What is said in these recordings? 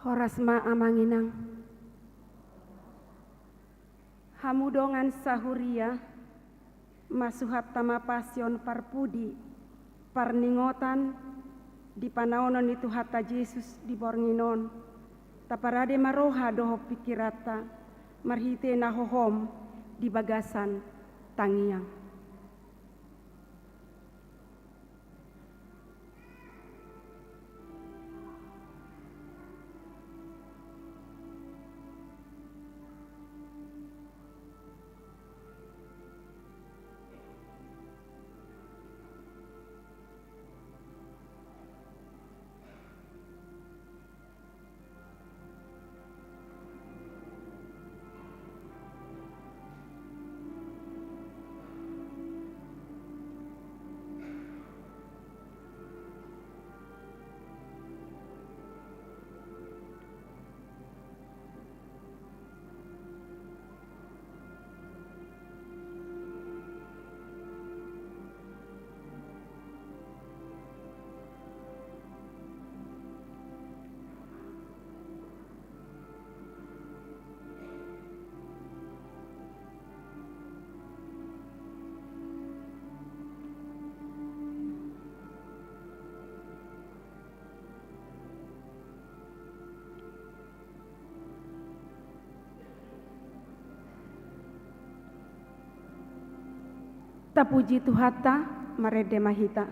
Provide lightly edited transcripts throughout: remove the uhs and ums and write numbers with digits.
Horasma amanginang hamudongan sahuria masuhat tama pasion parpudi parningotan di panaonon itu hatta Yesus di bornginon taparade maroha doho pikirata marhite nahohom di bagasan tangiang. Tapuji Tuhata marede mahita.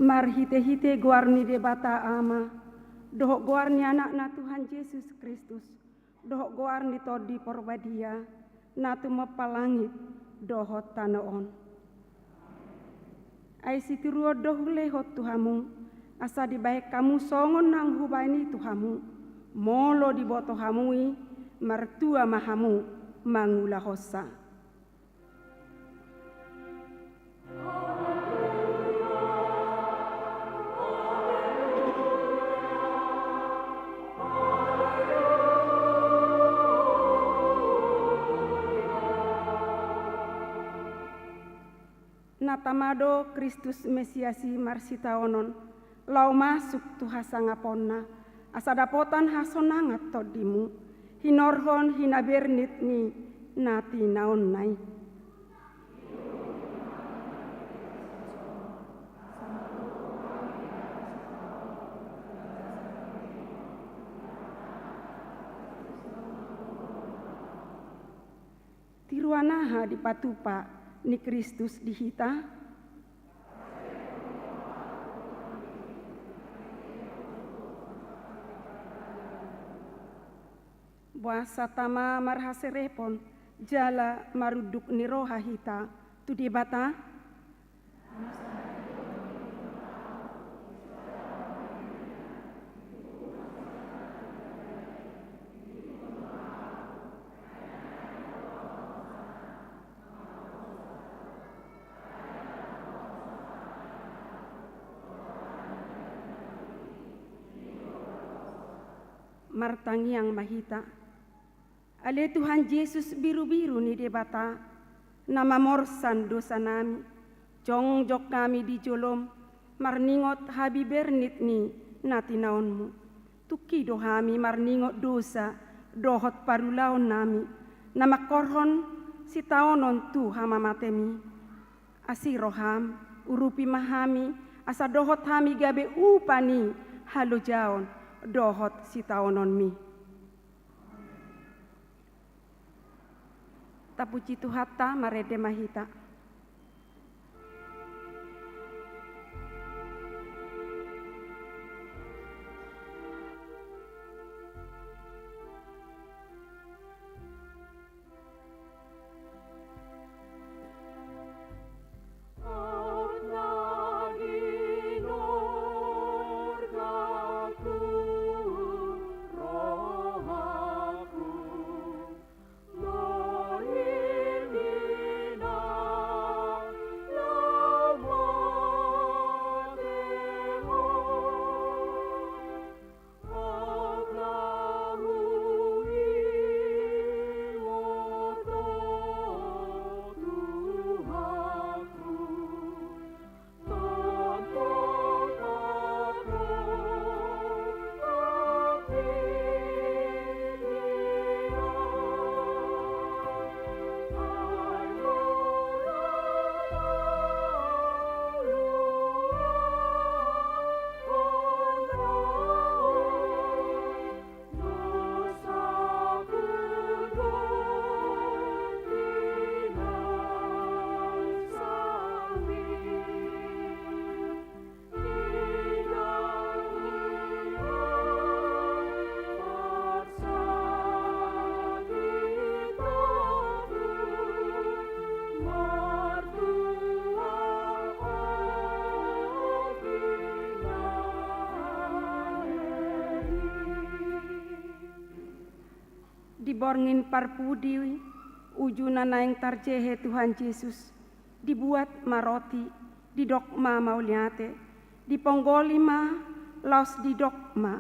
Marhite-hite guarni de bata ama, dohok guarni anak-na Tuhan Yesus Kristus, dohok guarni todi porbadia, natu mepalangit dohot tanoon. Ai situruo dohule hot Tuhamu, asa dibaik kamu songon nang hubaini Tuhamu, molo di boto hamui, martua mahamu, mangula hossa. Natamado Kristus Mesiasi marsitaonon, lau masuk tuhasa ngaponna, asa dapotan hasonangat todimu, hinorhon hinabernit ni nati naon nai. ruanaha di patupa ni Kristus di hita. Buasa tama marhaserepon jala maruduk ni roha hita tu di bata. Martangiang mahita. Ale Tuhan Yesus biru-biru ni debata, nama morsan dosa nami, jongjok kami di jolom, marningot habi bernit ni nati naonmu. Tuki dohami marningot dosa, dohot parulaon nami, nama korhon si taonon tu hama matemi. Asiroham, urupi mahami, asa dohot hami gabe upani, halo jaon, dohot si taonon mi. Tapuji Tuhata marede mahita. Diborngin parpudi ujuna naing tarjehe Tuhan Yesus dibuat maroti didokma mauliate diponggolima laos didokma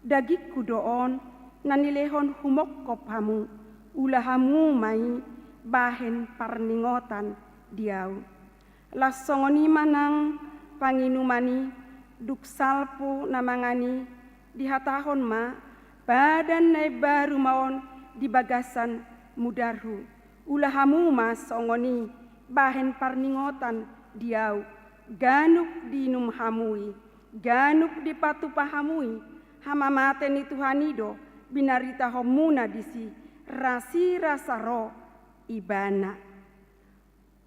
dagikku doon nanilehon humokkop hamu ulahamu mai bahen parningotan diau las songonima nang panginumani duksalpu namangani dihatahon ma badan nai baru maon di bagasan mudarhu ulahamu mas songoni bahen parningotan diau ganuk dinum hamui ganuk dipatu pahamui hamamate ni Tuhanido binarita homuna disi rasi rasaro ibana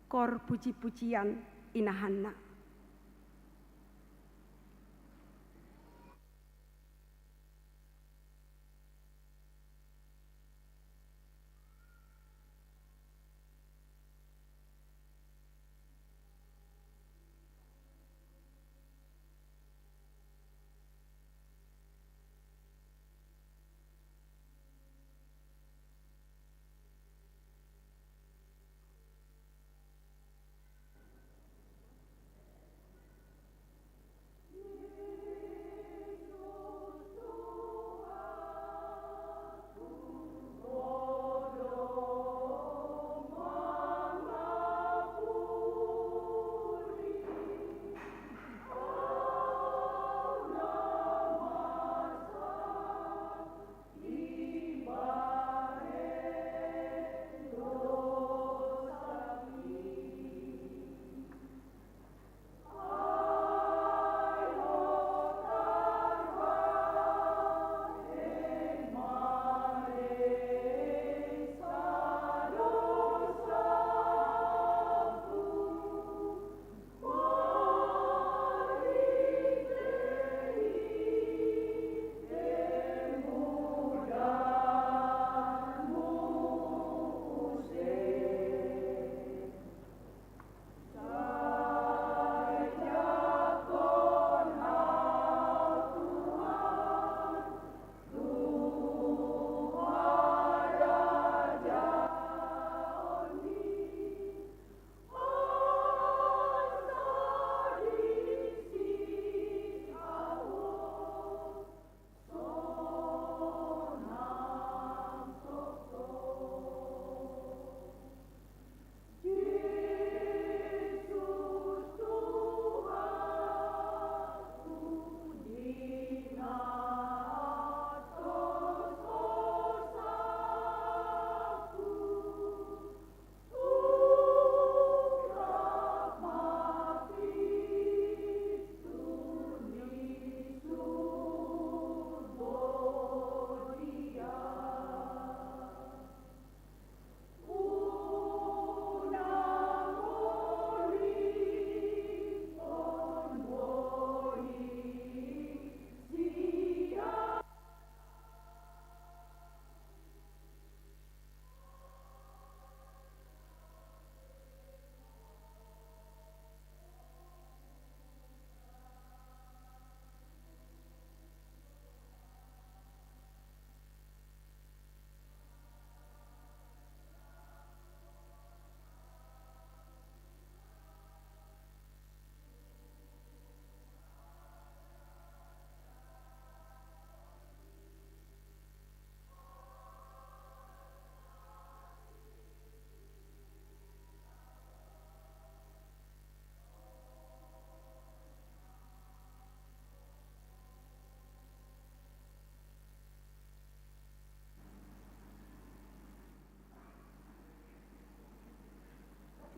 kor puji-pujian inahanna.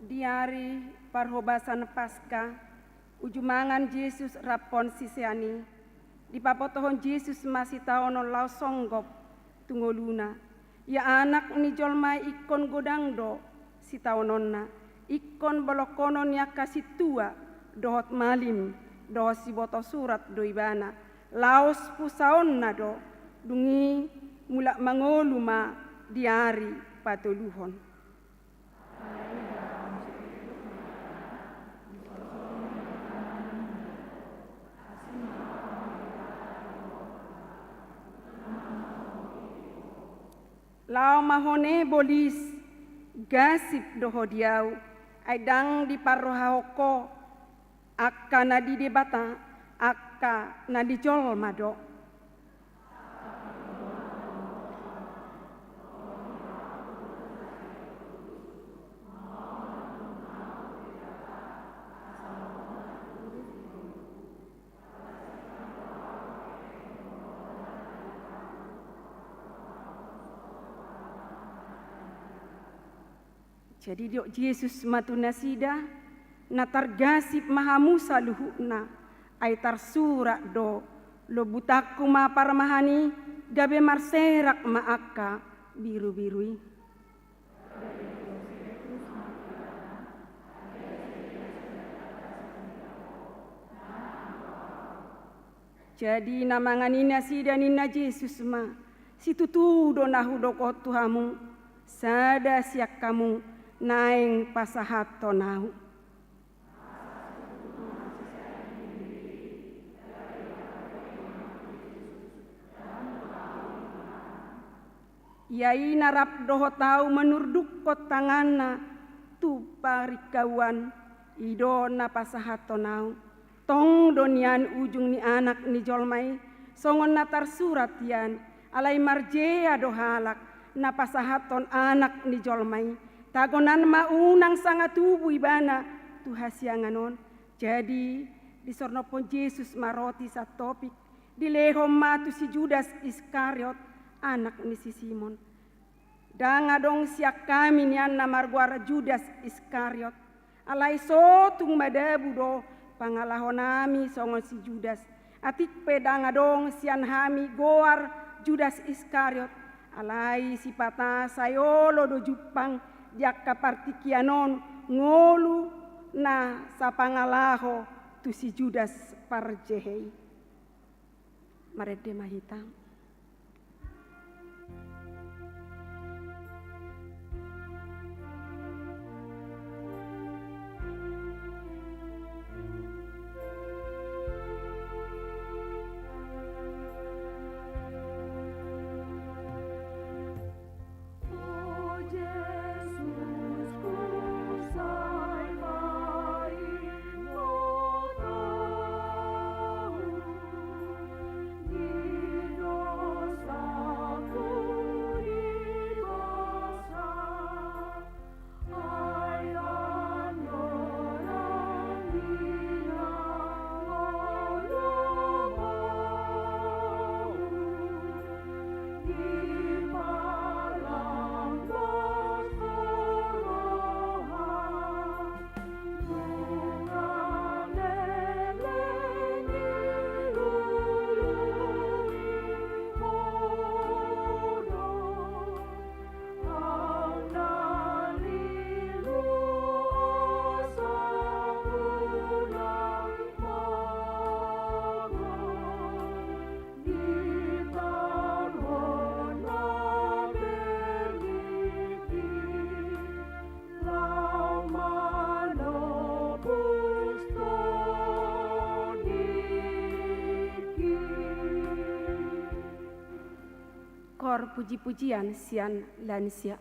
Di hari parhobasan Paskah, ujumangan Yesus rapon sisiani, di papotohon Yesus masih taono lau songgop tungoluna. Ya anak ni jolma ikon godangdo si taononna, ikon bolokonon ya kasih tua dohot malim, dohot si boto surat doibana, laos pusaonna do, dungi mulak mangoluma di hari patoluhon. Lau mahone bolis gasip doho diau, aidang di parrohahoko akka na di debata, akka na di jolma do. Jadi diok Yesus matuna sida na targasip mahamusa luhukna ay tarsura do lo butakku ma paramahani gabe marserak maaka biru-birui. Jadi namanganina sida nina Yesus ma situtudo nahudo ko Tuhamu sada siak kamu naeng pasahat tonahu. Yai narap doho tau menurduk kot tangana tu parikawan ido na pasahat tonau. Tong donian ujung ni anak ni jolmai songon natar surat yan alai marjea dohalak na pasahat ton anak ni jolmai. Tagonan maunang sangat tubuh ibana tuhasianganon. Jadi di sornopon Yesus maroti sa topik di lehom matu si Judas Iskariot anak ni si Simon. Dangadong siak kami nian na marguara Judas Iskariot. Alai sotung madabu do pangalahonami songon si Judas. Atik pedangadong sian hami goar Judas Iskariot. Alai si patah sayolo do jupang jaka partikianon ngolu na sa pangalaho tu si Judas parjehei. Marede mahitang. Puji-pujian sian lansia.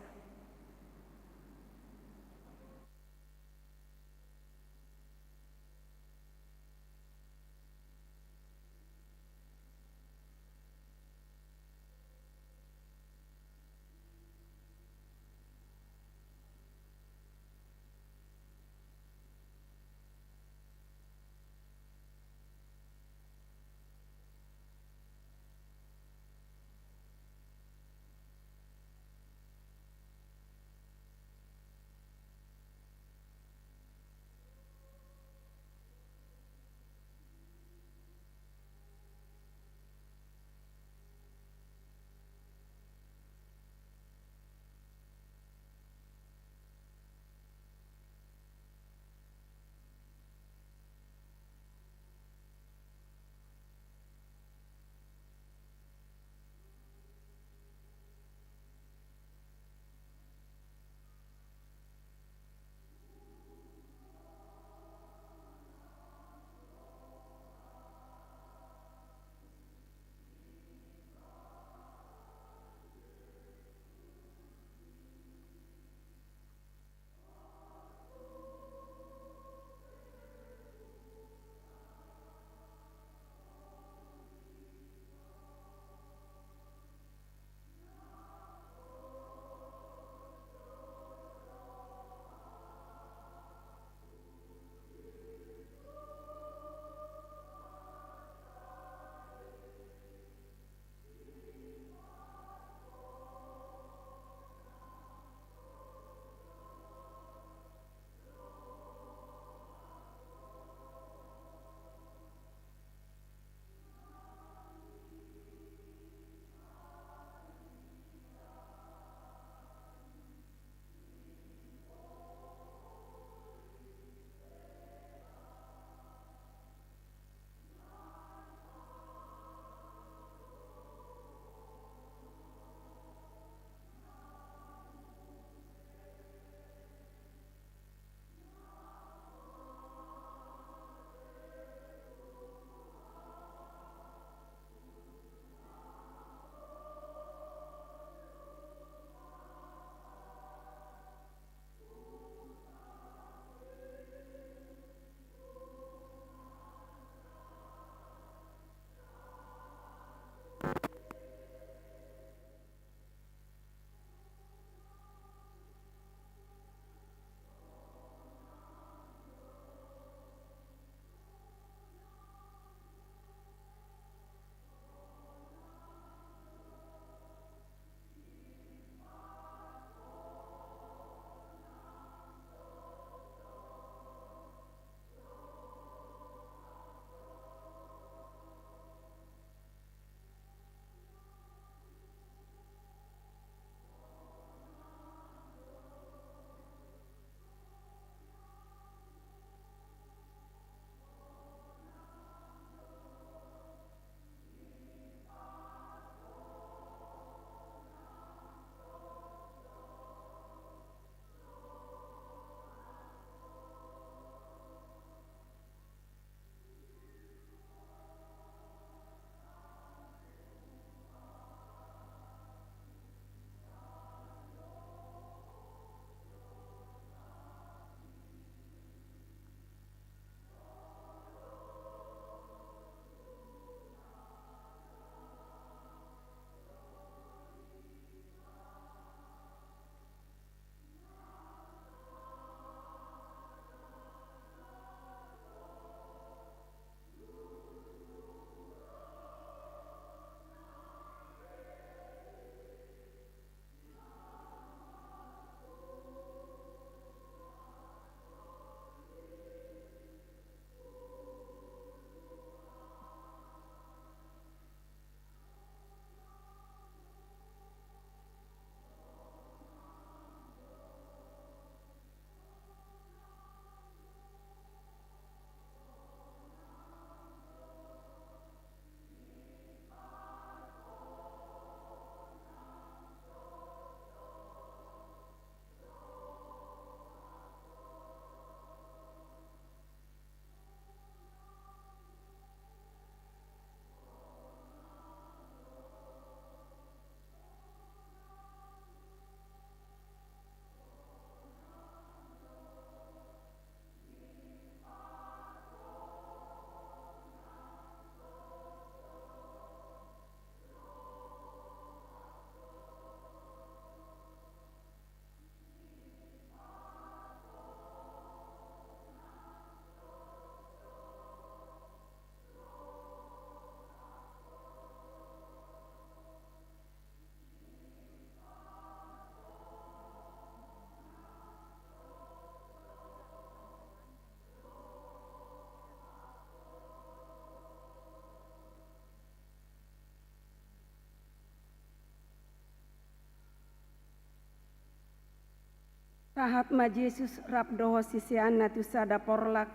Tahat ma Jesus rap doho sisiana tu sada porlak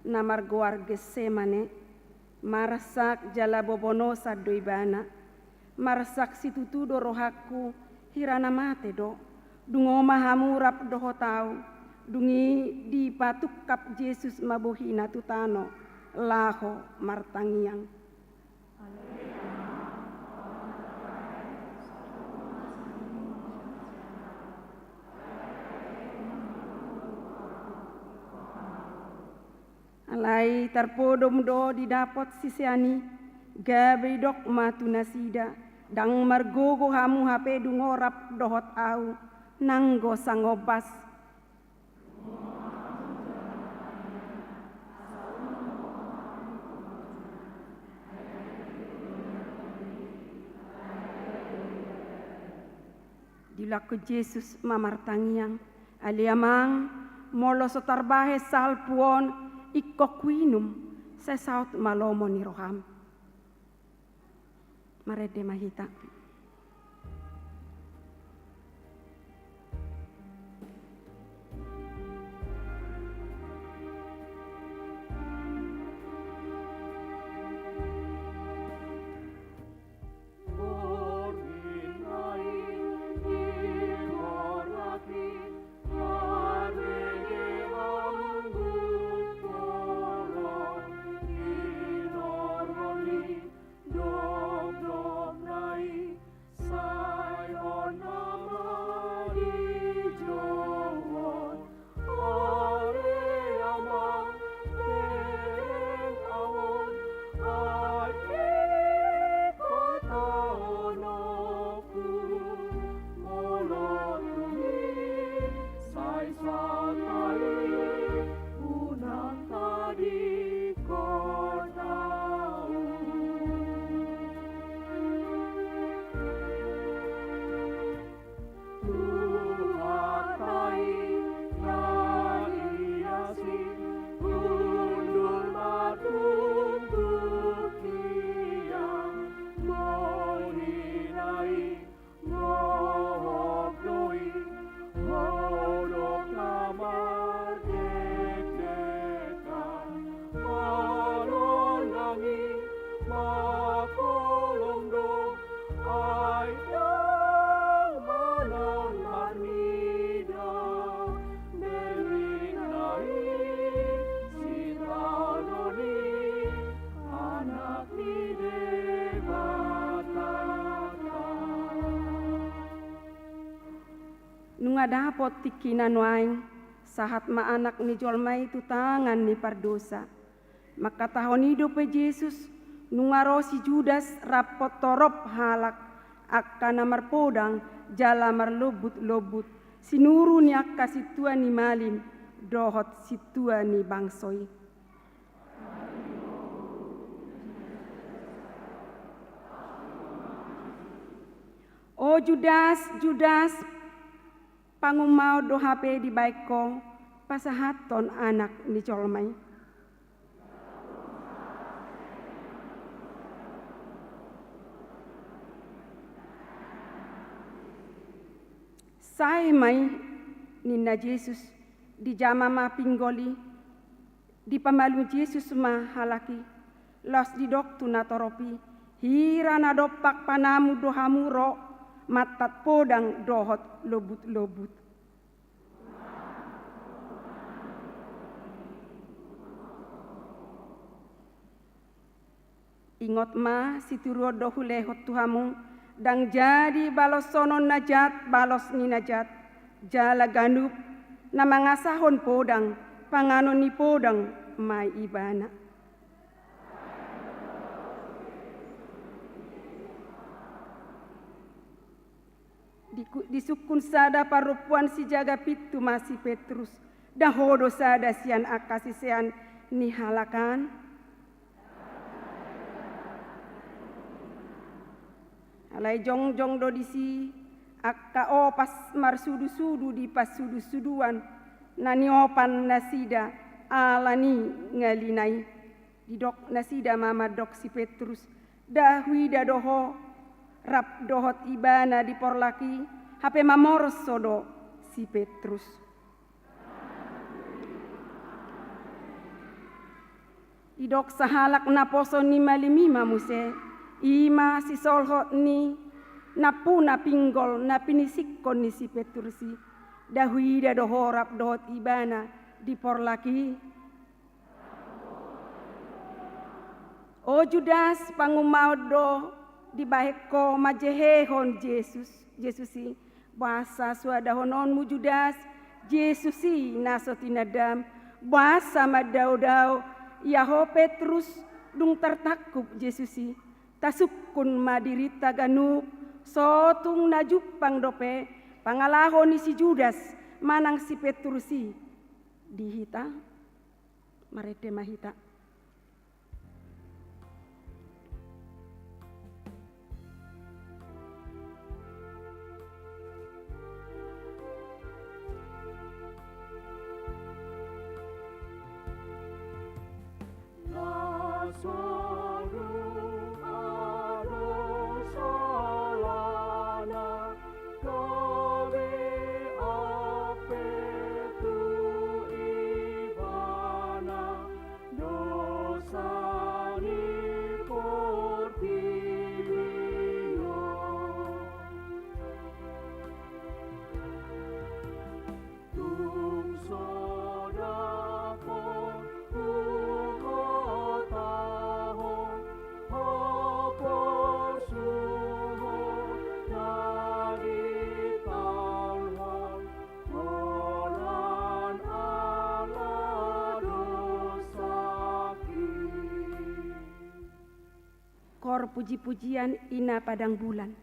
namar goar Getsemane. Marsak jala bobono sadoi bana. Marsak situtudo rohaku hirana mate do. Dungo mahamu rap doho tau. Dungi di patuk kap Jesus mabohina tutano. Laho martangiang. Alai tarpodom do didapot sisiani gabe dok matu nasida dang margogo hamu hape dungorap dohot au nanggo sangobas. Dilaku Jesus mamartangiang aliamang molo sotarbahe salpuon ikkokuinum sesaut malomo ni roham. Marede mahita. Nunga dapot tikinan waing sahat ma anak ni jolmai tu tangan ni pardosa. Maka tahun hidup Yesus nunga rosi Judas rapot torop halak akka namar podang jala marlobut-lobut sinuru ni akka situa ni malin dohot situa ni bangsoi. O Judas, Judas, pangumau do hape di baikong pasahaton anak ni colmai. Sai mai nina Jesus di jama ma pinggoli di pamalu Jesus ma halaki los di dok tunatoropi hira na dopak panamu dohamu ro matat podang dohot lobut-lobut. Ingot ma situro dohulehot tuhamu dang jadi balos sonon najat balos ni najat jala ganup na mangasahon podang panganon ni podang mai ibana. Di sukun sada parupuan si jaga pitu masih Petrus dahodo sada sian akasi sian ni halakan. Alai jong-jong do disi akka opas marsudu-sudu di pas sudu-suduan nani opan nasida alani ngalinai didok nasida mama dok si Petrus dahui dadoho rap dohot ibana di porlaki hape mamorso do si Petrus. idok sahalak na poso ni malimima muse, ima si solho ni napu na pinggol na pinisikon ni si Petrus dahui da dohorap dohot ibana di porlaki. O Judas pangumaod do di baheko majehehon Jesusi bahasa suadahonon mu Judas Jesusi naso tinadam bahasa madau-dau yaho Petrus dung tertakup Jesusi tasukun madirita ganup sotung najupang dope pangalahon ni si Judas manang si Petrusi dihita marete mahita. Kor puji-pujian ina padang bulan.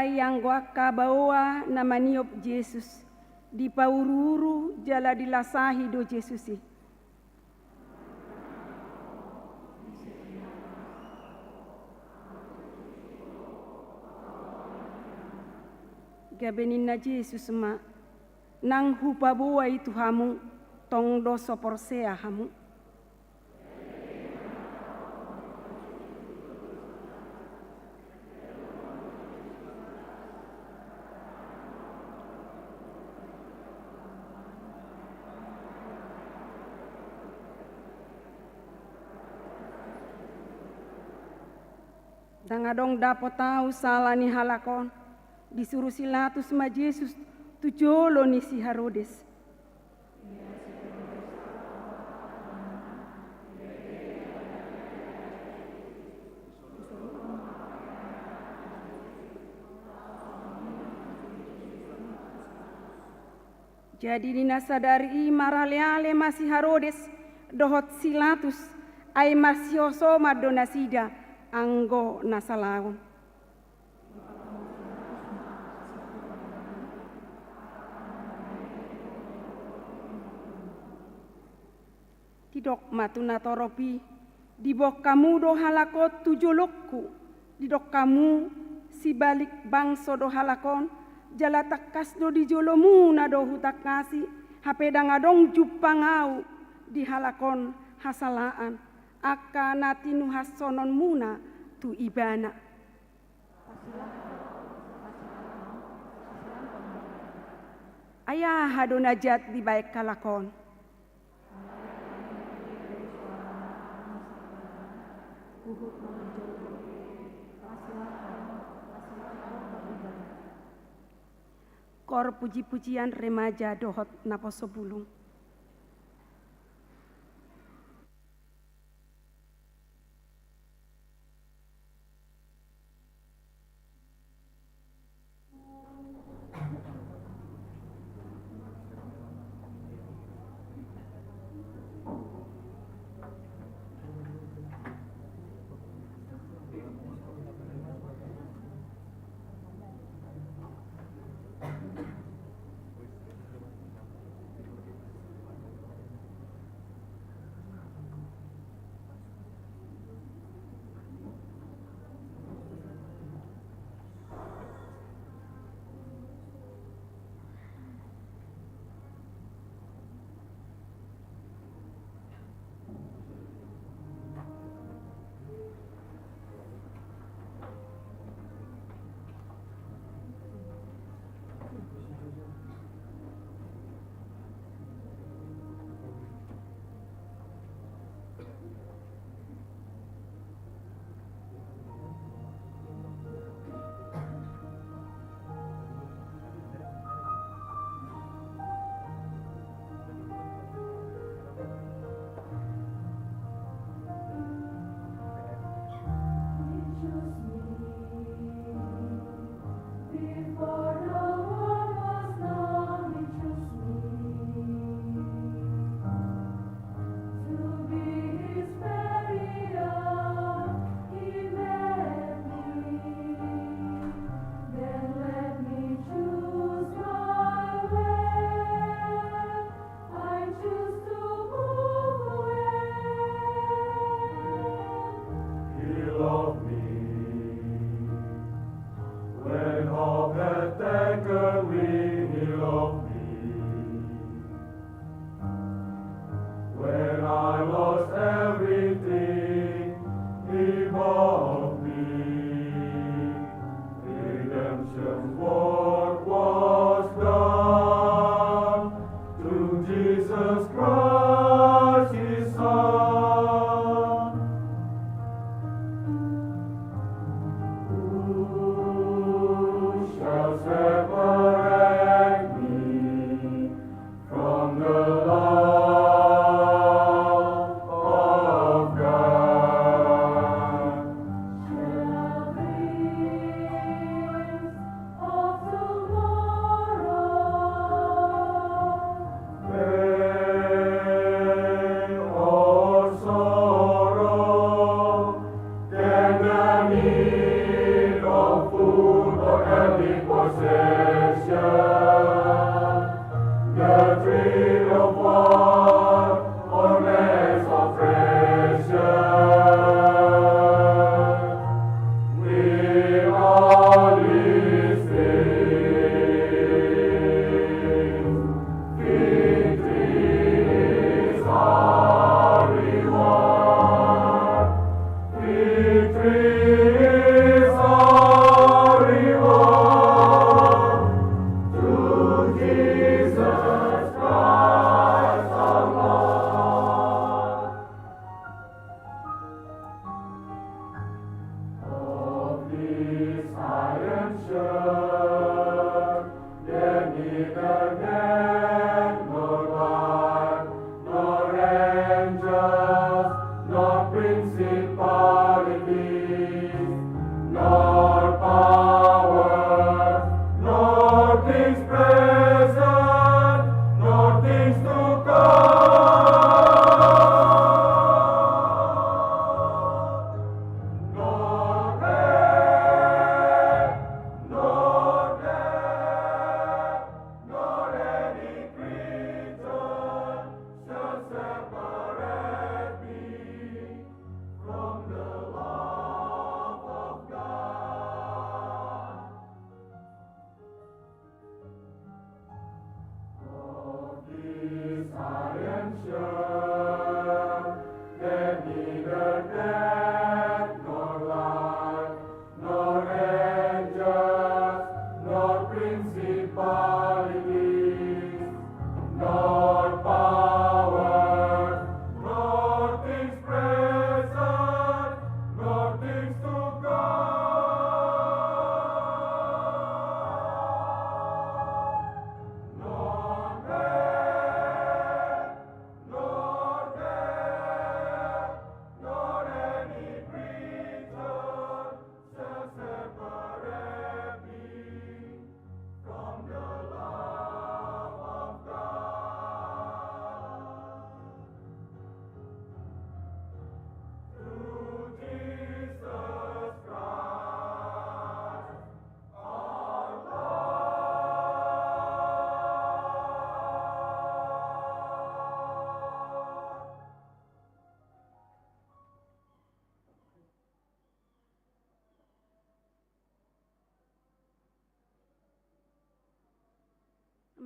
yang goaka bawa nama niop Jesus. Di paururu jala dilasahi do Jesusi. Gabenina Jesus ma nang hupa boa itu hamu tong doso porsea hamu. Dangadong dapat tahu salah ni halakon. Disuruh silatus ma Jesus tujolo ni si Herodes. Jadi dina sadari maraleale masih Herodes dohot silatus ai masih osoma donasida anggo nasalaun. Tidok matuna toropi dibok kamu do halakot tujolokku didok kamu si balik bangso do halakon jala takas do di jolomu na do hutak nasi hape dangadong jupangau di halakon hasalaan aka natinu hasonon muna tu ibana. Ayah hadonajat di baik kalakon. Kor puji-pujian remaja dohot naposo bulung.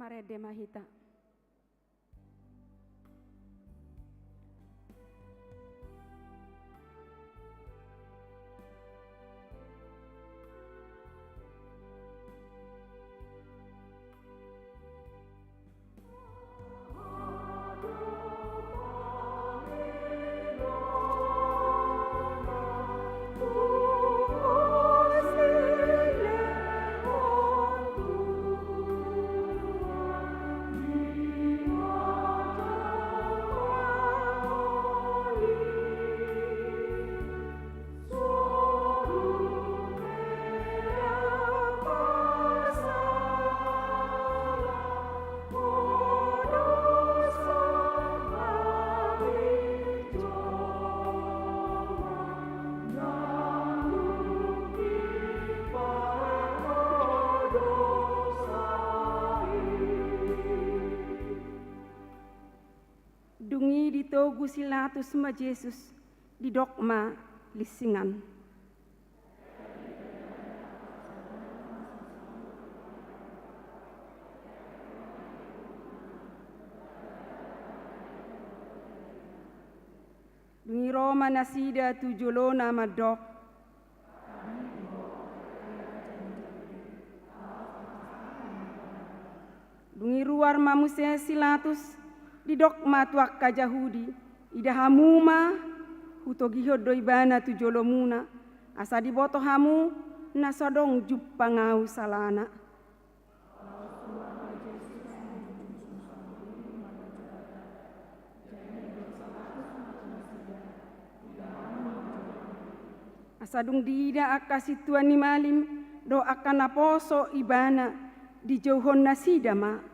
Marede Mahita. Dungi ditogu silatus ma Jesus di dogma lisingan. Dungi Roma nasida tujolona madok. Dungi ruar mamuse silatus di dogma tuak kajahudi ida hamuma hutogiho doibana tujolomuna asa di boto hamu nasodong juppangau salana. Asadung dida akasi tuan ni malim do akan naposo ibana di jauhon nasidama.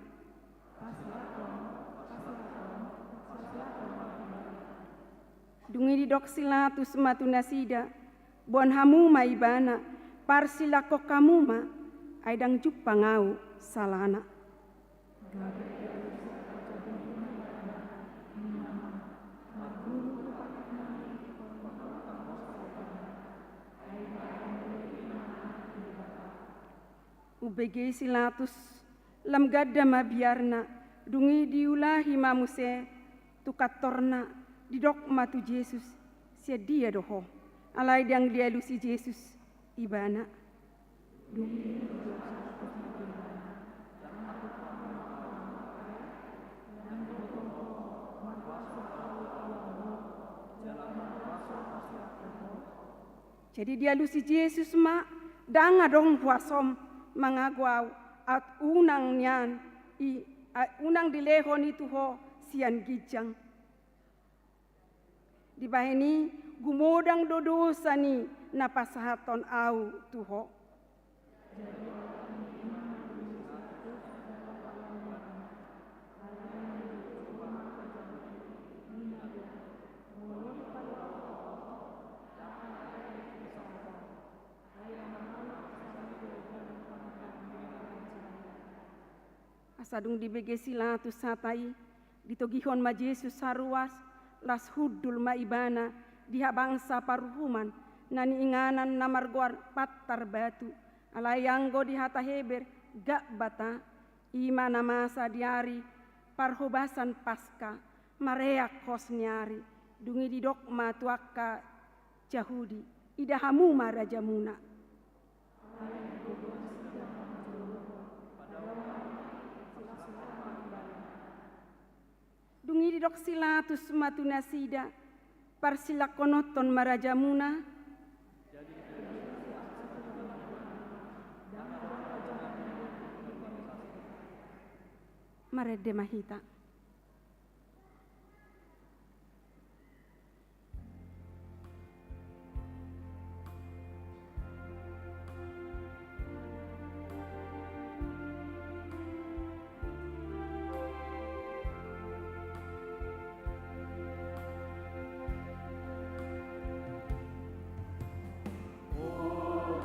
Dungi di dok silatus matu nasida bon hamuma ibana parsila kok kamuma aidang juppangau salana. Ubege silatus lam gadda mabiarna dungi diulahi mamuse tukatorna di dogma tu Jesus sia dia doho alai dang dia lusi Jesus ibana. Jadi dia lusi Jesus ma danga dong huasom mangagwau at unang nyan unang dilehon itu ho sian gijang. Di bahini gumodang dodosa ni napasahaton au tuho. Asadung dibege silatus satai ditogihon ma Jesus saruas las hudul maibana diha bangsa paruhuman nani inganan namarguar patar batu alayanggo dihata heber gak bata imana masa diari parhobasan pasca mareak kos nyari dungi di dogma tuaka jahudi ida hamuma rajamuna. Dungi di dok silatus matu nasida parsila konoton marajamuna. Marede Mahita. Oh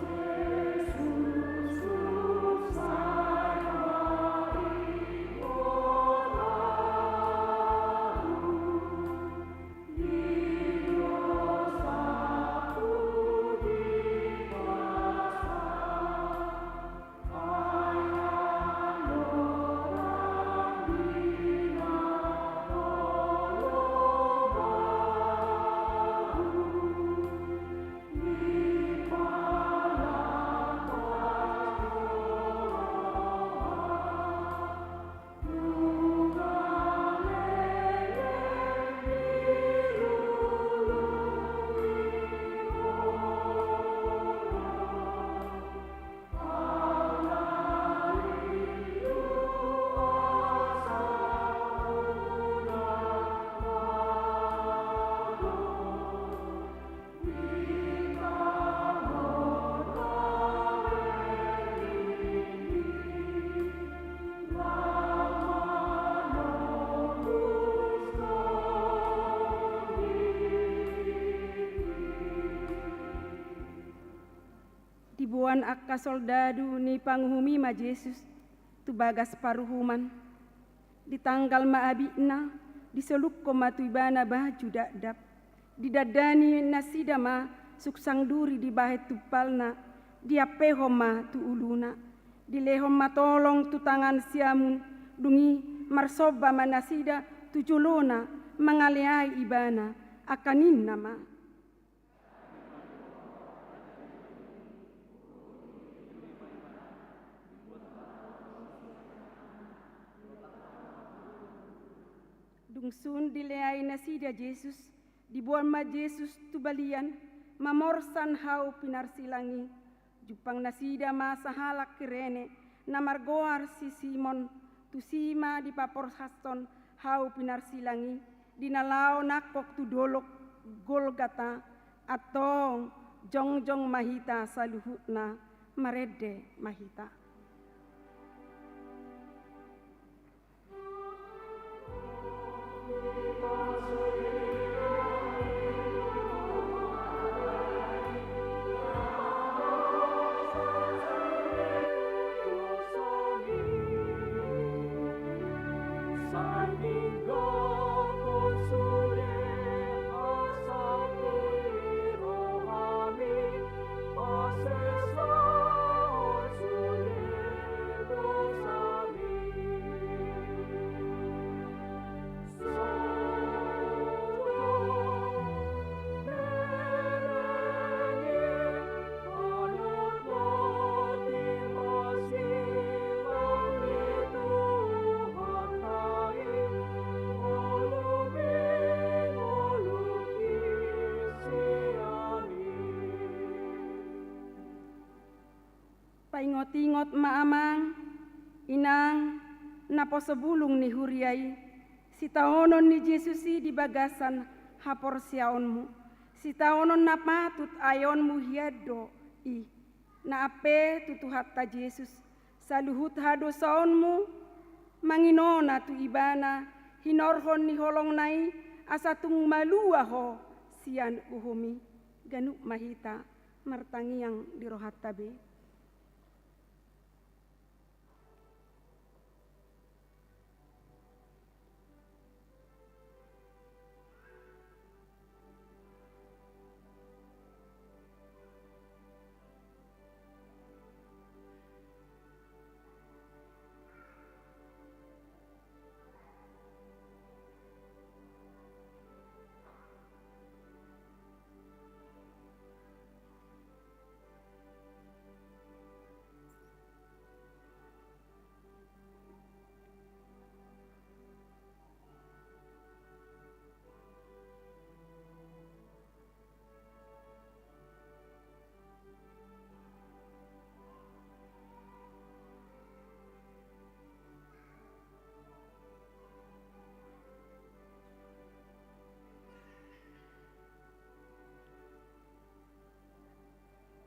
buan akka soldadu ni panguhumi ma Jesus tu bagas paruhuman. Di tanggal maabina diseluk koma tu ibana baju dadap. Didadani nasida ma suksang duri di bahet tupalna. Dia pehoma tu uluna. Dilehom matolong tu tangan siamun. Dungi marsoba manasida tu julona mangaleai ibana akanin nama. Dungsun dileai nasida Jesus, dibuat ma Jesus tu balian, mamorsan hau pinarsilangi, jupang nasida ma sahalak kirene, namargoar si Simon, tu sima di papor haston hau pinarsilangi, dinalao nakok tu dolok Golgata, atong jongjong mahita saluhutna marede mahita. Paingot-ingot maamang, inang, napo sebulung ni huriai, si taonon ni Jesusi di bagasan hapor siaonmu, si taonon na patut ayonmu hiado, na ape tutuhat ta Yesus, saluhut hado saonmu, manginona tu ibana, hinorhon ni holong nai, asatung malua ho, sian uhumi, ganuk mahita, martangiang di rohat tabe.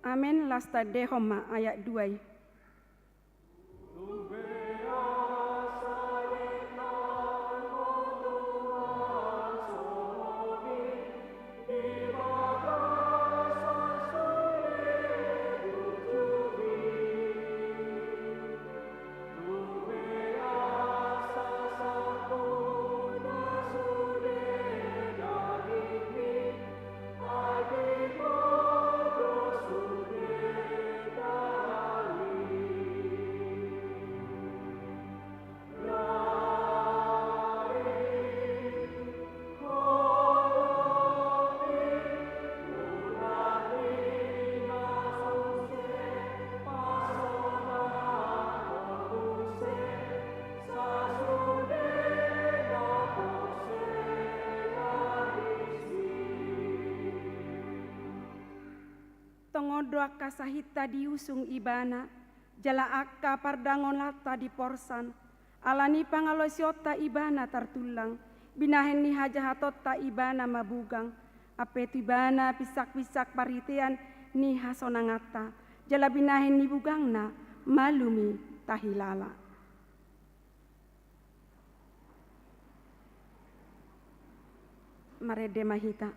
Amen lasta dehoma ayat 2. Tongodo akka sahita diusung ibana, jala akka pardangon lata di porsan, alani pangalosiota ibana tartulang, binahen ni hajahatota ibana mabugang, apetu ibana pisak-pisak paritean ni hasonangata, jala binahen ni bugangna malumi tahilala. Marede mahita.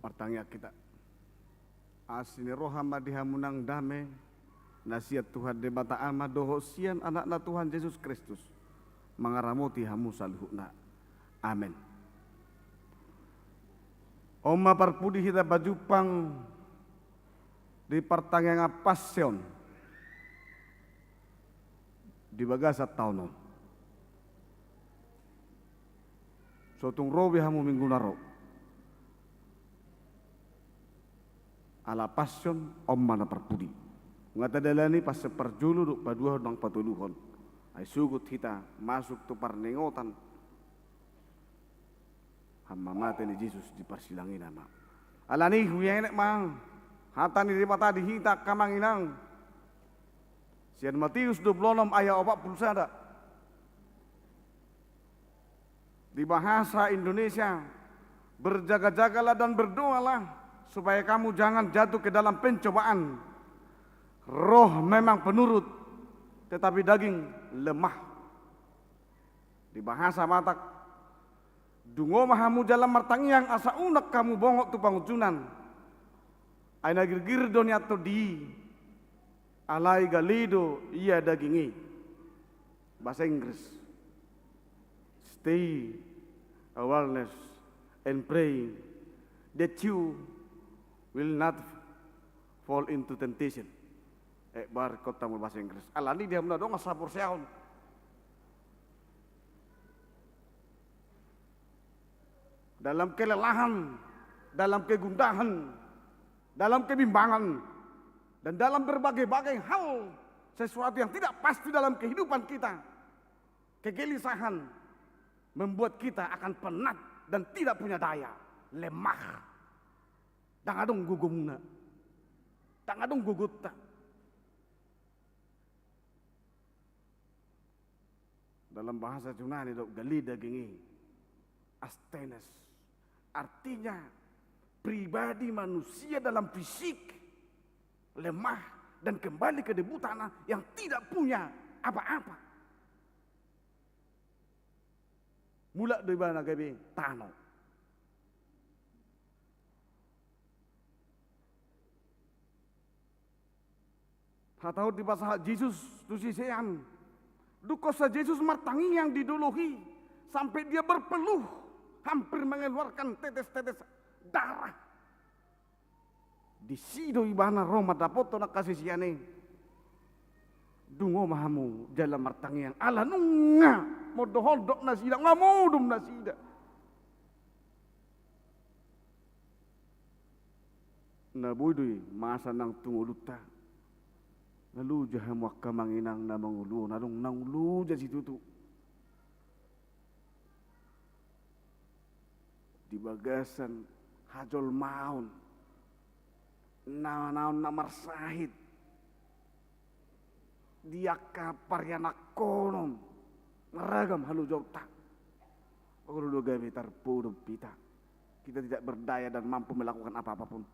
Martangya kita asini rohama dihamunang dame nasihat Tuhan debata ama dohosian anak-anak Tuhan Yesus Kristus mengaramoti hamu saluhna. Amin. Oma parpudi hita bajupang di pertangga passion di bagasa tauno sotung robi hamu minggu naro ala passion om mana perpudi ngata dalani pas seperjulu duk padua dong patuluhon ay sugut kita masuk tu parnengotan hamma mate ni Yesus di persilangin nama alani huyenek mang hata ni di mata dihita kamanginang sian Matius 26 ayat 40 di bahasa Indonesia berjaga-jagalah dan berdoalah supaya kamu jangan jatuh ke dalam pencobaan. Roh memang penurut, tetapi daging lemah. Di bahasa Batak, dungo mahamu jalan martangiang asa unak kamu bongok tu pangucunan. Aina girgir donya to di, alai galido iya dagingi. Bahasa Inggris, stay awareness and pray that you will not fall into temptation. Bar kota mo bahasa Inggris. Alani dia muna dong asapor siyaon. Dalam kelelahan, dalam kegundahan, dalam kebimbangan, dan dalam berbagai-bagai hal sesuatu yang tidak pasti dalam kehidupan kita, kegelisahan membuat kita akan penat dan tidak punya daya, lemah. Dang adong gugumna, dang adong gugutta. Dalam bahasa Yunani dok galida gengi, astenes, artinya pribadi manusia dalam fisik lemah dan kembali ke debu tanah yang tidak punya apa-apa. Mula dari mana gabe tanah. Hatau di pasal Yesus tu sisean. Dukosa Yesus martangi yang diduluhi sampai dia berpeluh hampir mengeluarkan tetes-tetes darah. Di sido ibana Roma dapoto nak kasih siane. Dungo mahamu jalan martangi yang ala nunga modohodok nasida ngamudum nasida. Nabudui masa nang tunguluta. Lalu jaha muakka manginang na mangulu narung nangulu ja situ tu. Di bagasan hajol maun. Naon namar sahid. Dia kapar yana konom. Ngeragam halu jauta. Ulu gawe tarpudum pita. Kita tidak berdaya dan mampu melakukan apa-apapun.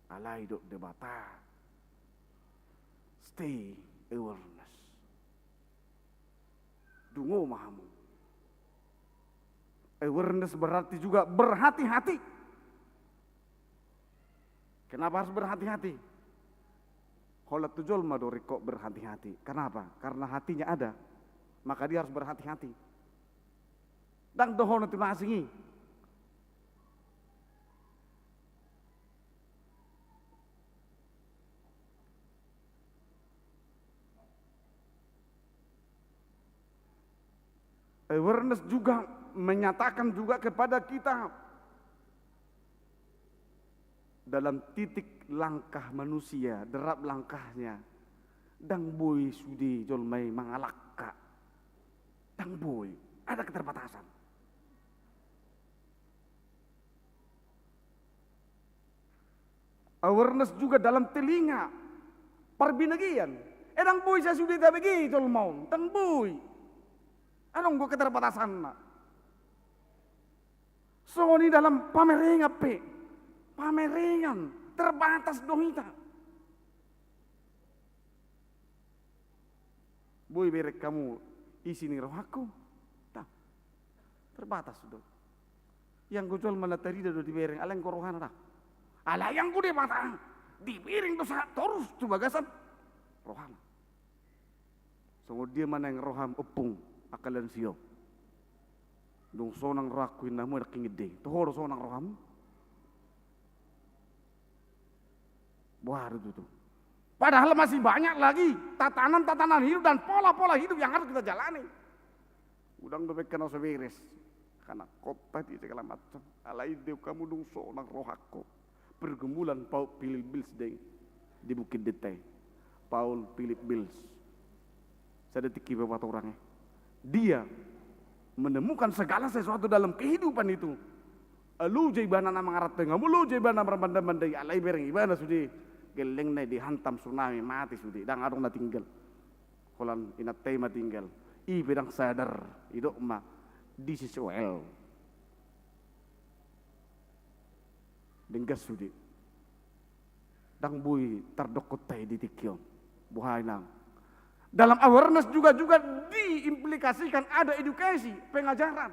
Alai dok debata, stay awareness. Dungo mahamu. Awareness berarti juga berhati-hati. Kenapa harus berhati-hati? Kalau tujol madori kok berhati-hati. Kenapa? Karena hatinya ada, maka dia harus berhati-hati. Dan dohon itu nasingi. Awareness juga menyatakan juga kepada kita dalam titik langkah manusia, derap langkahnya. Dang boy sudi jolmai mangalakka. Dang boy, ada keterbatasan. Awareness juga dalam telinga, perbinagian. Edang bui saya sudah tak begitu mau, tang bui. Anong gua keterbatasan nak. So ni dalam pamerengan pamerengan terbatas dohita. Bui berek kamu isi ni roh aku, tak terbatas sudah. Yang gujol malatari do di bereng, alang korohan dah. Ala yang ku mata di piring tu saat terus tu bagasan rohana. So dia mana yang roham upung akalan sio. Dong sonang rakuin namu dak ngide. Tohor sonang roham. Baru tu. Padahal masih banyak lagi tatanan-tatanan hidup dan pola-pola hidup yang harus kita jalani. Udang dobek kena seberes. Karena kota di segala macam. Alai deu kamu dong sonang rohako. Pergumulan Paul Philip Bills di Bukit Detai. Paul Philip Bills. Saya detiki beberapa orangnya. Dia menemukan segala sesuatu dalam kehidupan itu. Lu jaibana nama ngarat tengah, lu jaibana berbanda-bandai alai bereng ibana sudi geleng na dihantam tsunami mati sudi, dang adong na tinggal. Kolan inat tema tinggal. I bedang sadar idok ma this is well. Denggas sudi. Dang bui terdokotai di tikyo. Buhay nang. Dalam awareness juga diimplikasikan ada edukasi, pengajaran.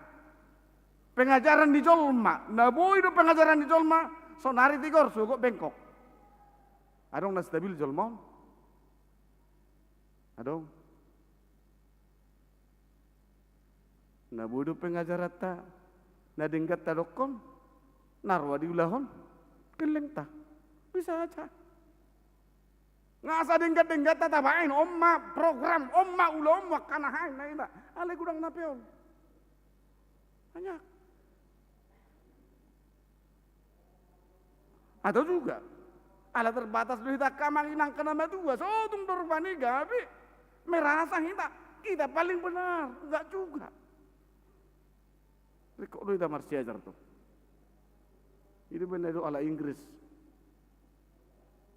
Pengajaran di Jolma. Nah boy itu pengajaran di Jolma, sonari tigor sugo bengkok. Adong na stabil Jolma. Adong. Nah boy itu pengajaran ta, na dengkat ta dokon, narwa di ulahon, keleng ta, bisa aja. Ngasa dengkat tatabain omma program omma ulom wakanahay na ina alay gudang napion banyak. Atau juga ala terbatas kita kamanginang kenama dua so tung dorpani gabi merasa kita paling benar enggak juga. Kok kita masih ajar tuh itu benar itu ala Inggris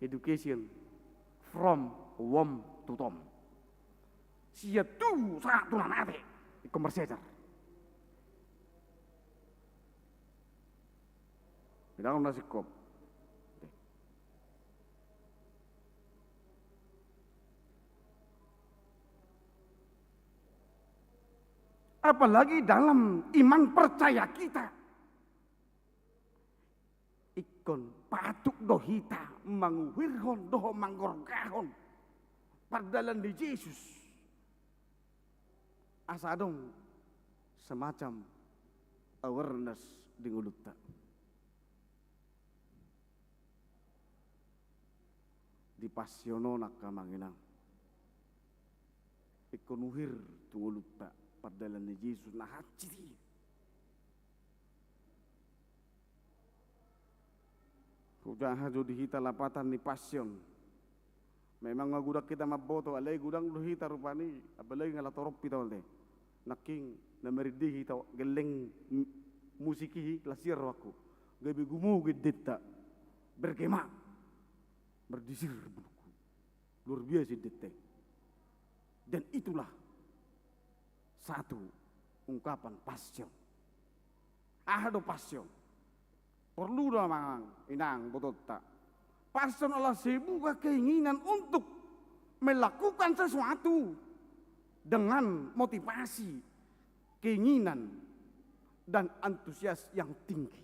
education from wom to tom. Sia tu satu nanate di komersial. Bilang nasi kop. Apalagi dalam iman percaya kita. Ikon patuk dohita manguwirhon doho manggorgahon pardalan di Yesus asadong semacam awareness di ngulutta di pasiono nakamanginang ikonuhir tu ngulutta pardalan di Yesus nah hati. Kujaha jodi hita lapatan ni passion. Memang ngagudak kita maboto alay gudang lu hita rupani apalagi ngala torop kita walte. Naking nameridi hita geleng musiki lasir waku. Gabi gumu gedeta bergema berdisir buluku. Luar biasa dete. Dan itulah satu ungkapan passion. Ahado passion. Perlu namang inang betul tak. Passion Allah sebuah keinginan untuk melakukan sesuatu dengan motivasi, keinginan dan antusias yang tinggi.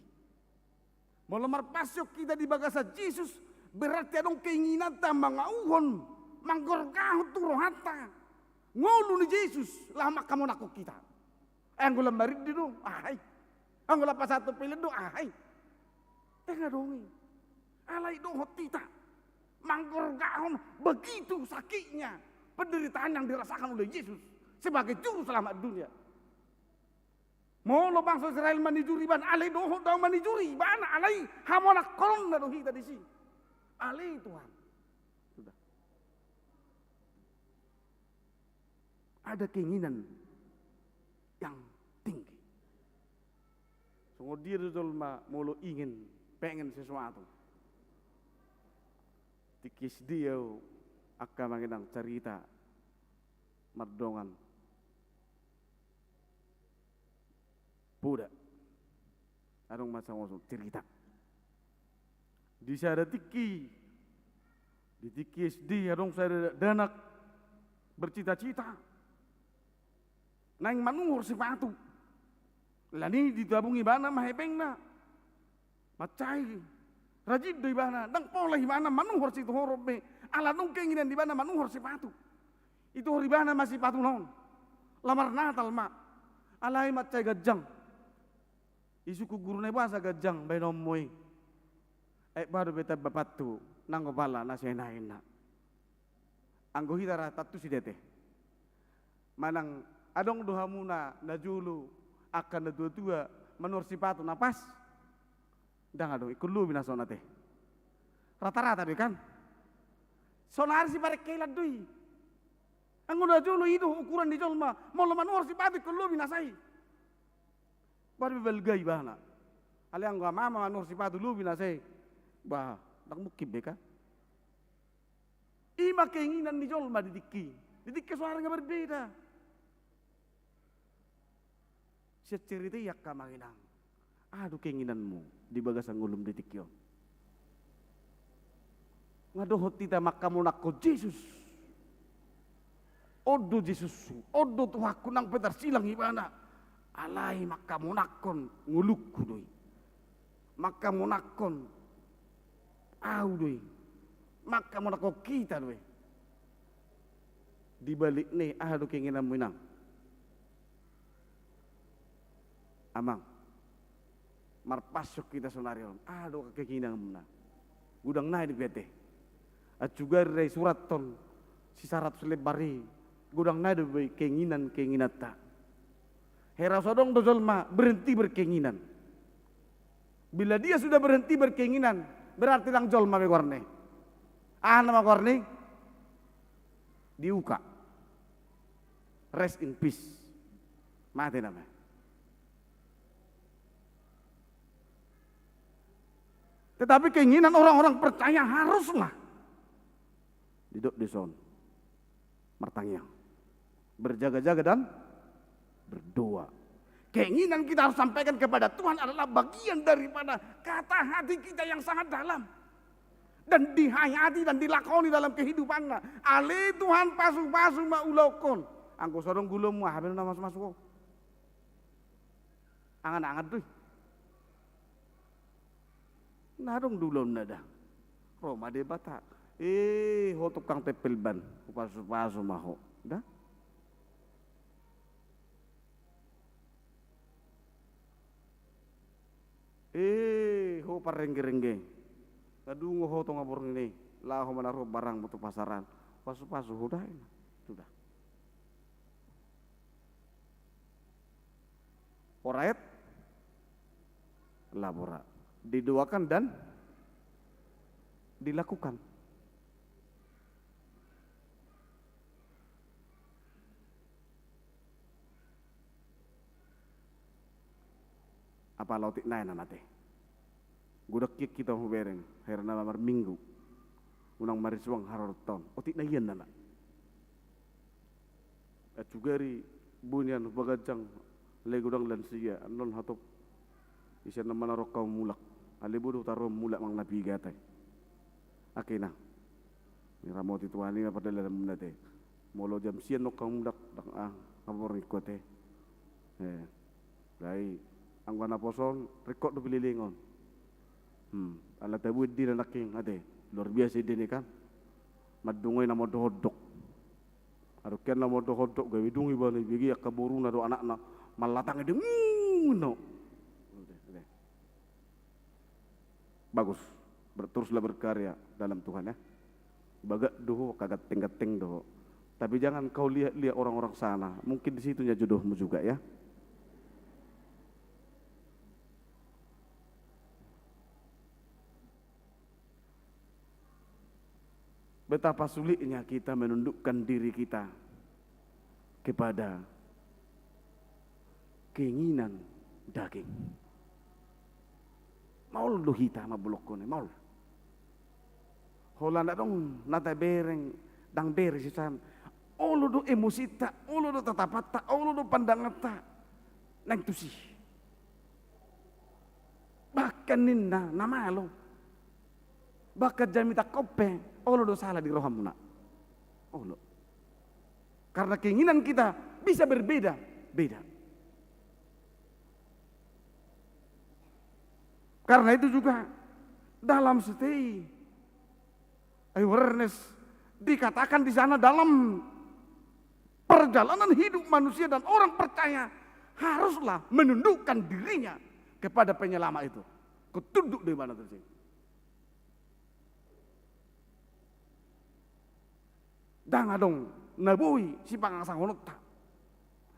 Melemar passion kita di bagasa Yesus berarti ada keinginan tambah ngauhon, manggorgahon turohata. Ngulu ni Yesus lama kamu nakuk kita. Anggulam barit di dong, ahai. Anggulam pas satu pilih dong, ahai. Tengah dongi, alai dohot tita, manggorgahon begitu sakitnya penderitaan yang dirasakan oleh Yesus sebagai juru selamat dunia. Mau lo bangsa Israel manijuri ban alai dohot dau manijuri ban alai hamonak kolong na dohi tadi sih, alai Tuhan. Sudah. Ada keinginan yang tinggi. Sungguh dia Zulma mulu pengen sesuatu. Tikis dia Akka manginang cerita mardongan Buda arong masa ngosong cerita di sada tiki di tiki SD arong sada danak bercita-cita naing manungor sepatu lani ditabungi bana mahepeng na macai rajid do ibana dang pola ibana manungor situ horob me ala nung keinginan di bana manungor sepatu itu horibana masih patu non lamar natal mak alai macai gajang isuku guru ne bahasa gajang bay nomoy baru beta bapatu nang kepala na senaina anggo hitara tatu si dete manang adong dohamuna na julu akan na dua-dua menur sipatu napas dang adong ikulu binasona teh rata-rata deh kan sonar si parek kelat dui anggo na julu itu ukuran di jolma mau manur sipatu ikulu binasai baru belgai bahana ale anggo mama manur sipatu lu binasai bah tak mukib beka ima keinginan di jolma di diki suara nggak berbeda cerita yak kamanginang aduh keinginanmu di bagasan ngulum di tikyo ngadohot tita makamu nakko Yesus odo Yesus odo tuhaku nang petar silang ibana alai makamu nakon nguluk kudoi makamu nakon au doi makamu nakko kita doi di balik nih aduh keinginanmu inang amang marpasok kita sonarion aduh keinginan muna gudang naik di bete acugar dari surat ton si syarat selebari gudang naik di keinginan tak hera sodong dozolma berhenti berkeinginan bila dia sudah berhenti berkeinginan berarti lang jolma begorne nama gorne diuka rest in peace mati namanya. Tetapi keinginan orang-orang percaya haruslah duduk di son martangyang berjaga-jaga dan berdoa. Keinginan kita harus sampaikan kepada Tuhan adalah bagian daripada kata hati kita yang sangat dalam dan dihayati dan dilakoni dalam kehidupannya. Ale Tuhan pasu-pasu maulokon angko sorong gulum wah habis masuk-masuk angan-angan tuh narong dulon nada Roma de bata ho tukang tepel ban pasu-pasu maho dah ho parengge-rengge kadungo ho to ngabor ini lah ho manaro barang butuh pasaran pasu-pasu udah ini sudah Alright labora didoakan dan dilakukan. Apa lautik naik nama teh? Gudak kita bereng, hari nama minggu, unang marisuang harorton, otik nayan nama. Acugari bunyian bagajang legudang lansia, non hatop, isya nama narok kau mulak. Alibudu taruh mulak mang nabi gatai. Akina. Ni ramot itu ani apa dalam munate. Molo jam sian nok kang mudak kabor ikote. Lai angwana poson rekod do bililingon. Ala tabu di naking ade. Luar biasa ini kan. Madungoy na modo hodok. Aro ken na modo hodok gawe dungi bani bigi akaboruna do anak na malatang ide no. Bagus, teruslah berkarya dalam Tuhan ya. Bagak doho kagak teng doho. Tapi jangan kau lihat orang-orang sana. Mungkin di situnya jodohmu juga ya. Betapa sulitnya kita menundukkan diri kita kepada keinginan daging. Maul lu hita ma bulok ko ni maul. Hola na dong nata bereng dang beri sisam. Olo do emosi ta, olo do tatapata, olo do pandangan ta. Nang tusi. Bahkan ninda namalo. Bahkan jamita kope, olo do salah di rohamna. Olo. Karena keinginan kita bisa berbeda, beda. Karena itu juga dalam stay awareness dikatakan di sana dalam perjalanan hidup manusia dan orang percaya haruslah menundukkan dirinya kepada penyelamat itu. Ketunduk di mana tersebut. Dang adong nabui si pangasang honota.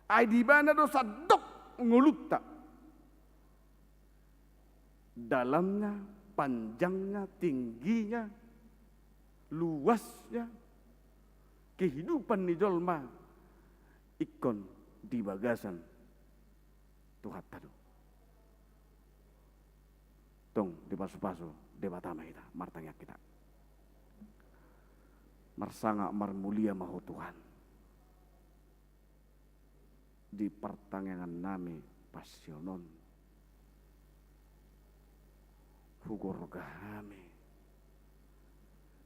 Ai di mana dosa dok ngulutta. Dalamnya, panjangnya, tingginya, luasnya, kehidupan ni jolma ikon di bagasan Tuhan tadu. Tong di pasu-pasu debatama kita, martanya kita. Marsanga marmulia mahu Tuhan. Di pertangangan nami pasionon. Hugor gahame.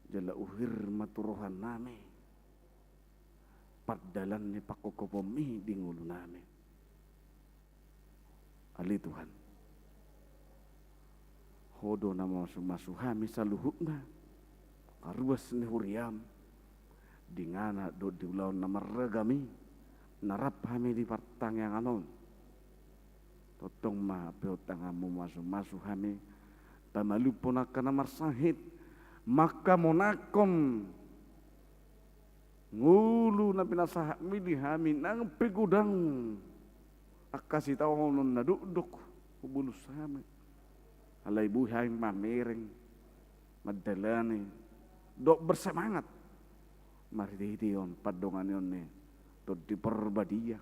Jala uhir maturohan nami. Paddalan ni pakokopomi di ngulu nami. Ali Tuhan. Hodo nama masuhami saluhukna. Karuas ni huriam. Dingana do diulaw na maragami. Narap kami di pertangangan anon. Totong ma peotangamu masu kami. Tamalupo na ka na marsahit. Maka monakom. Ngulu na pinasahak mili kami nang pigudang. Akasi tao nun nadudok. Ubulus kami. Alay buhay mamereng. Madalani. Dok bersemangat. Mariti yon padongan yon ni. Dok diperbadia.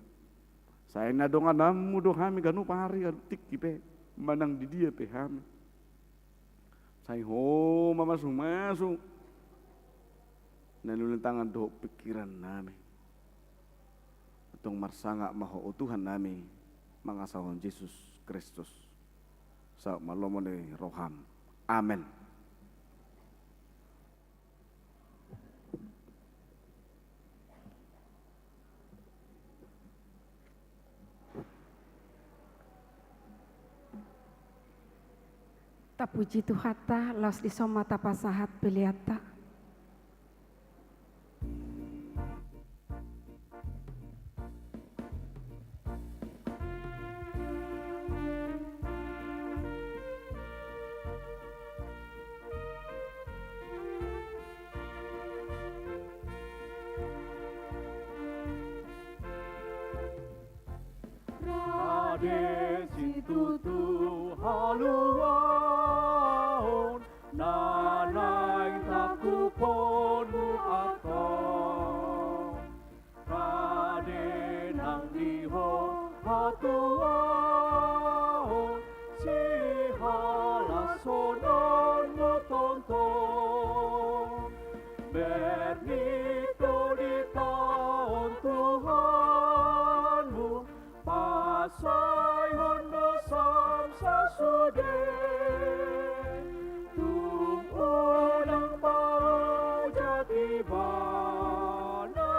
Saya nadongan namu do kami ganu pahari tik kipe. Manang di dia pe kami. Saya ho masuk. Nalulintangan do pikiran nami. Itong marsanga maho Tuhan nami. Mangasahon Yesus Kristus. Sa malomo ni roham. Amen. Tapuji Tuhata, los di somata pasahat piliata. Rade situtu haluan nanay takuponu ako Rade nang diho hatuan si halasonon mo tonton bernito di taon Tuhanmu pasay hondo samsa sude unang pao jati bana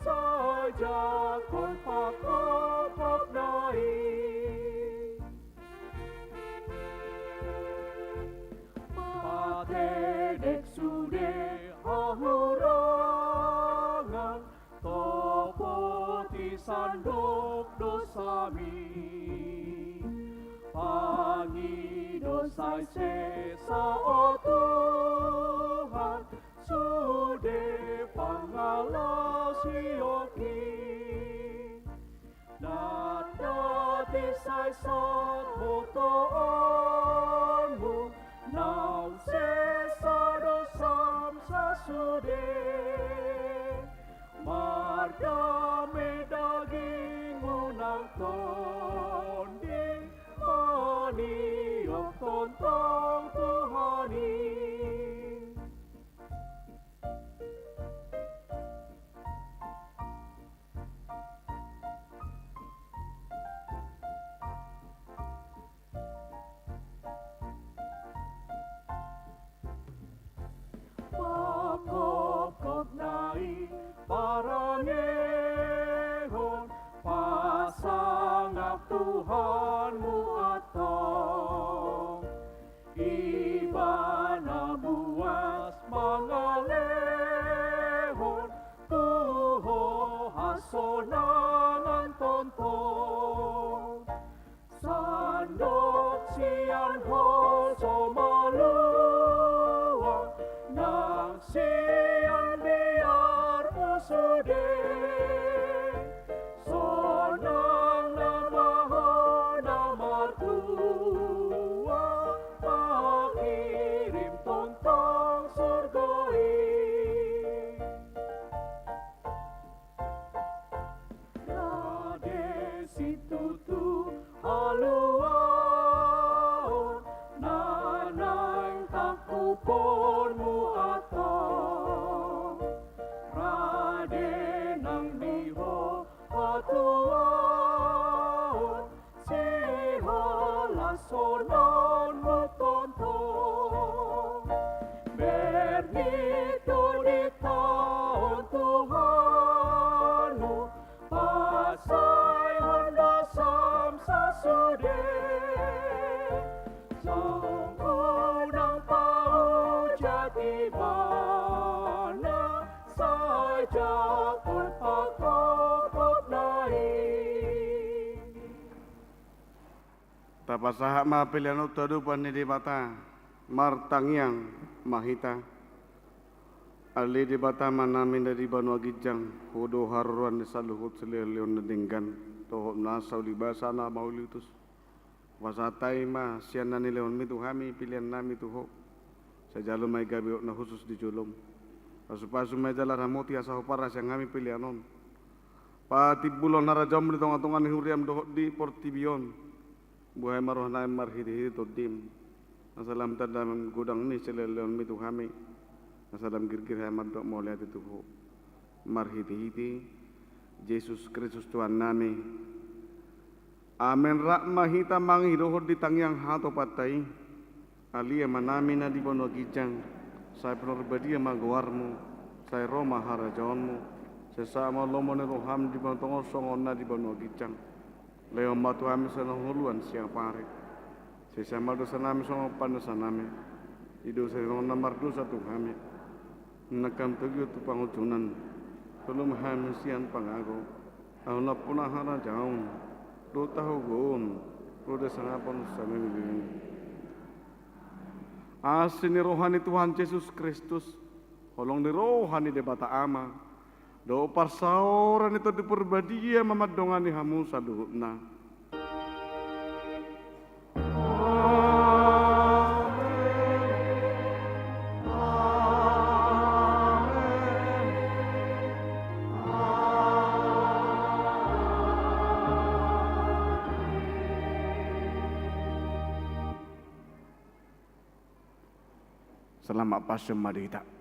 saja kon pakopop nai patedek sude ahurangan topoti sandok dosami pangi dosai sesa o Tuhan sude pangalasi oki nadati sai sat motoonmu naun sesa dosam sasude mardame daging unang tondi maniok tontong Tuhani Tuhanmu atong ibana buas mangalehon tuho hasonangan tontong sandok sian ho somalua nang sian biar usude sonang namaho namartua pakirim tontong surgoi rade situtu haluan nanang takuponmu atong rade nang miho hatuan si halasonon mo tontong bernito di taon Tuhanmu pasay honda samsa sude sang unang paujati mana saja pun pakopop naik Tapasaha mapiliano tadupan ni dibata martangyang mahita ali dibata manamin dari banua gijang hudo haruan di saluhut seleleon nedinggan tohop nasau di basana maulitus wasatai ma siana ni leon mitu hami pilihan nami tuho sejalum mai gabiok na khusus di julum pasupasu mai jalar hamoti asaho paras yang kami pilihanon pati bulon narajam di tonga-tongan huriam dohok di portibion buhay maroh na marhidi to dim asalam tadam gudang ni seleleon mitu kami asalam girgir hamad dok mo lihat itu marhidi Yesus Kristus Tuhan nami amen rak mahita manghidohod di tangyang hato patay alia manami na di bono gijang saya penorbadia maguarmu saya Roma harajonmu sesama lomo ni roham di bono tongosong onna di bono gijang leo matu kami sana huluan siang pare sesama dosa nami sama panas nami ido saya nomor dosa tu kami nakam tuju tu pangucunan belum kami sian pangago ahuna punah hara jaun do tahu gon do desangapon sami bibi asini rohani Tuhan Yesus Kristus holong di rohani de bata ama do parsauran itu diperbadia mamadongani hamu saduhna Selamat pasca madita.